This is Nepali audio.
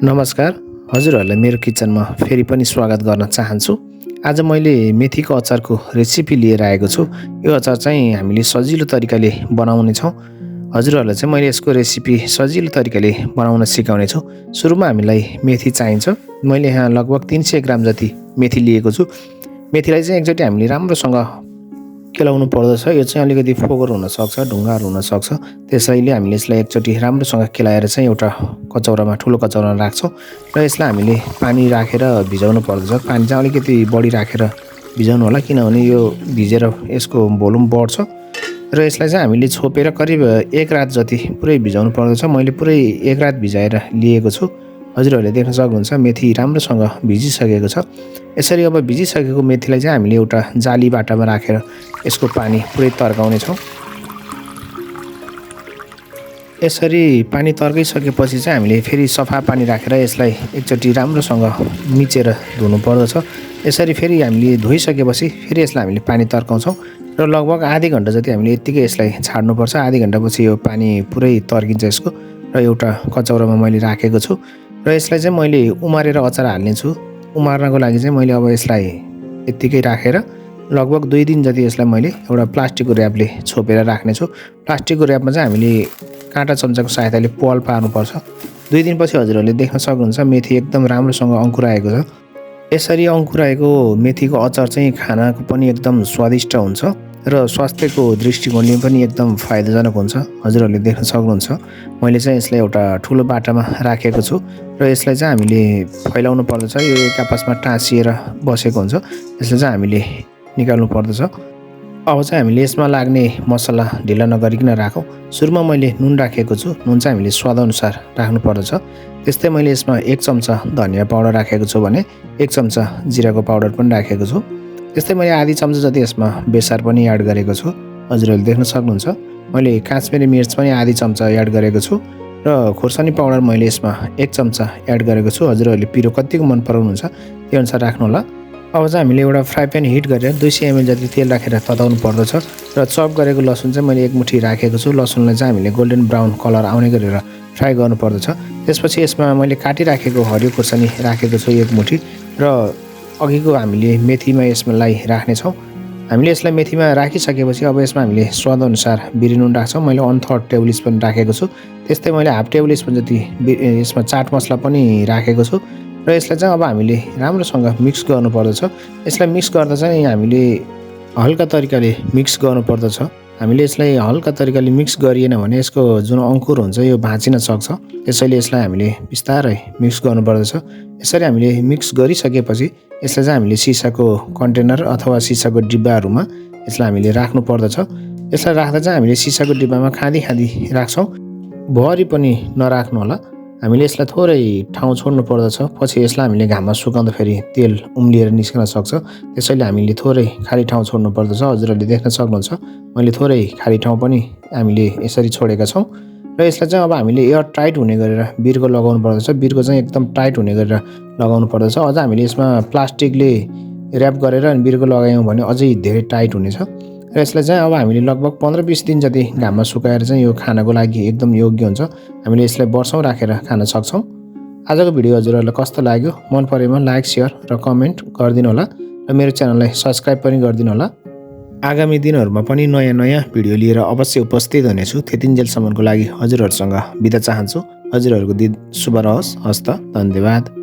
नमस्कार, हजुरहरूलाई मेरो किचनमा फेरि पनि स्वागत गर्न चाहन्छु। आज मैले मेथीको अचारको रेसिपी लिएर आएको छु। यो अचार चाहिँ हामीले सजिलो तरिकाले बनाउने छौँ। हजुरहरूलाई चाहिँ मैले यसको रेसिपी सजिलो तरिकाले बनाउन सिकाउने छु। सुरुमा हामीलाई मेथी चाहिन्छ। मैले यहाँ लगभग 300 ग्राम जति मेथी लिएको छु। मेथीलाई चाहिँ एकचोटि हामीले राम्रोसँग केलाउनु पर्दछ। यो चाहिँ अलिकति फोहोर हुनसक्छ, ढुङ्गाहरू हुनसक्छ। त्यसैले हामीले यसलाई एकचोटि राम्रोसँग केलाएर चाहिँ एउटा कचौरामा, ठुलो कचौरामा राख्छौँ र यसलाई हामीले पानी राखेर भिजाउनु पर्दछ। पानी चाहिँ अलिकति बढी राखेर भिजाउनु होला, किनभने यो भिजेर यसको भोल्युम बढ्छ र यसलाई चाहिँ हामीले छोपेर करिब 1 रात जति पुरै भिजाउनु पर्दछ। मैले पुरै 1 रात भिजाएर लिएको छु। हजुरहरूले देख्न सक्नुहुन्छ मेथी राम्रोसँग भिजिसकेको छ। यसरी अब भिजिसकेको मेथीलाई चाहिँ हामीले एउटा जाली बाटामा राखेर यसको पानी पुरै तर्काउने छौँ। यसरी पानी तर्काइसकेपछि चाहिँ हामीले फेरि सफा पानी राखेर यसलाई एकचोटि राम्रोसँग मिचेर धुनु पर्दछ। यसरी फेरि हामीले धोइसकेपछि फेरि यसलाई हामीले पानी तर्काउँछौँ र लगभग आधी घन्टा जति हामीले यत्तिकै यसलाई छाड्नुपर्छ। आधी घन्टापछि यो पानी पुरै तर्किन्छ यसको र एउटा कचौरामा मैले राखेको छु र यसलाई चाहिँ मैले उमारेर अचार हाल्नेछु। उमार्नको लागि चाहिँ मैले अब यसलाई यत्तिकै राखेर लगभग 2 दिन जति यसलाई मैले एउटा प्लास्टिकको र्यापले छोपेर राख्नेछु। प्लास्टिकको र्यापमा चाहिँ हामीले काँटा चम्चाको सहायताले पल पार्नुपर्छ। 2 दिनपछि हजुरहरूले देख्न सक्नुहुन्छ मेथी एकदम राम्रोसँग अङ्कुराएको छ। यसरी अङ्कुराएको मेथीको अचार चाहिँ खानाको पनि एकदम स्वादिष्ट हुन्छ र स्वास्थ्यको दृष्टिकोणले पनि एकदम फाइदाजनक हुन्छ। हजुरहरूले देख्न सक्नुहुन्छ मैले चाहिँ यसलाई एउटा ठुलो बाटामा राखेको छु र यसलाई चाहिँ हामीले फैलाउनु पर्दछ। यो एक आपसमा टाँसिएर बसेको हुन्छ, यसलाई चाहिँ हामीले निकाल्नु पर्दछ। अब चाहिँ हामीले यसमा लाग्ने मसला ढिला नगरिकन राखौँ। सुरुमा मैले नुन राखेको छु। नुन चाहिँ हामीले स्वादअनुसार राख्नु पर्दछ। त्यस्तै मैले यसमा 1 चम्चा धनिया पाउडर राखेको छु भने 1 चम्चा जिराको पाउडर पनि राखेको छु। त्यस्तै मैले आधी चम्चा जति यसमा बेसार पनि एड गरेको छु। हजुरहरूले देख्न सक्नुहुन्छ मैले kasmire mirch पनि आधी चम्चा एड गरेको छु र खोर्सानी पाउडर मैले यसमा 1 चम्चा एड गरेको छु। हजुरहरूले पिरो कतिको मन पराउनुहुन्छ त्यो अनुसार राख्नु होला। अब चाहिँ हामीले एउटा फ्राई प्यान हिट गरेर 200 ml जति तेल राखेर तताउनु पर्दछ र चप गरेको लसुन चाहिँ मैले 1 मुठी राखेको छु। लसुनलाई चाहिँ हामीले गोल्डन ब्राउन कलर आउने गरेर फ्राई गर्नु पर्दछ। त्यसपछि यसमा मैले काटिराखेको हरियो खोर्सानी राखेको छु 1 मुठी र अघिको हामीले मेथीमा यसलाई राख्नेछौँ। हामीले यसलाई मेथीमा राखिसकेपछि अब यसमा हामीले स्वादअनुसार बिरी नुन राख्छौँ। मैले 1/3 टेबल स्पुन राखेको छु। त्यस्तै मैले हाफ टेबल स्पुन जति यसमा चाट मसला पनि राखेको छु र यसलाई चाहिँ अब हामीले राम्रोसँग मिक्स गर्नुपर्दछ। यसलाई मिक्स गर्दा चाहिँ हामीले हल्का तरिकाले मिक्स गर्नुपर्दछ। हामीले यसलाई हल्का तरिकाले मिक्स गरिएन भने यसको जुन अङ्कुर हुन्छ यो भाँचिन सक्छ। त्यसैले यसलाई हामीले बिस्तारै मिक्स गर्नुपर्दछ। यसरी हामीले मिक्स गरिसकेपछि यसलाई चाहिँ हामीले सिसाको कन्टेनर अथवा सिसाको डिब्बाहरूमा यसलाई हामीले राख्नु पर्दछ। यसलाई राख्दा चाहिँ हामीले सिसाको डिब्बामा खाँदी राख्छौँ, भरि पनि नराख्नु होला। हामीले यसलाई थोरै ठाउँ छोड्नु पर्दछ। पछि यसलाई हामीले घाममा सुकाउँदा फेरि तेल उम्लिएर निस्कन सक्छ। त्यसैले हामीले थोरै खाली ठाउँ छोड्नु पर्दछ। हजुरहरूले देख्न सक्नुहुन्छ मैले थोरै खाली ठाउँ पनि हामीले यसरी छोडेका छौँ र यसलाई चाहिँ अब हामीले एयर टाइट हुने गरेर बिर्को लगाउनु पर्दछ। बिर्को चाहिँ एकदम टाइट हुने गरेर लगाउनु पर्दछ। अझ हामीले यसमा प्लास्टिकले र्याप गरेर बिर्को लगायौँ भने अझै धेरै टाइट हुनेछ र यसलाई चाहिँ अब हामीले लगभग 15-20 दिन जति घाममा सुकाएर चाहिँ यो खानको लागि एकदम योग्य हुन्छ। हामीले यसलाई वर्षौँ राखेर खान सक्छौँ। आजको भिडियो हजुरहरूलाई कस्तो लाग्यो? मन परेमा लाइक, सेयर र कमेन्ट गरिदिनु होला र मेरो च्यानललाई सब्सक्राइब पनि गरिदिनु होला। आगामी दिनहरूमा पनि नयाँ भिडियो लिएर अवश्य उपस्थित हुनेछु। त्यतिन्जेलसम्मको लागि हजुरहरूसँग बिदा चाहन्छु। हजुरहरूको दिन शुभ रहोस्। हस्त, धन्यवाद।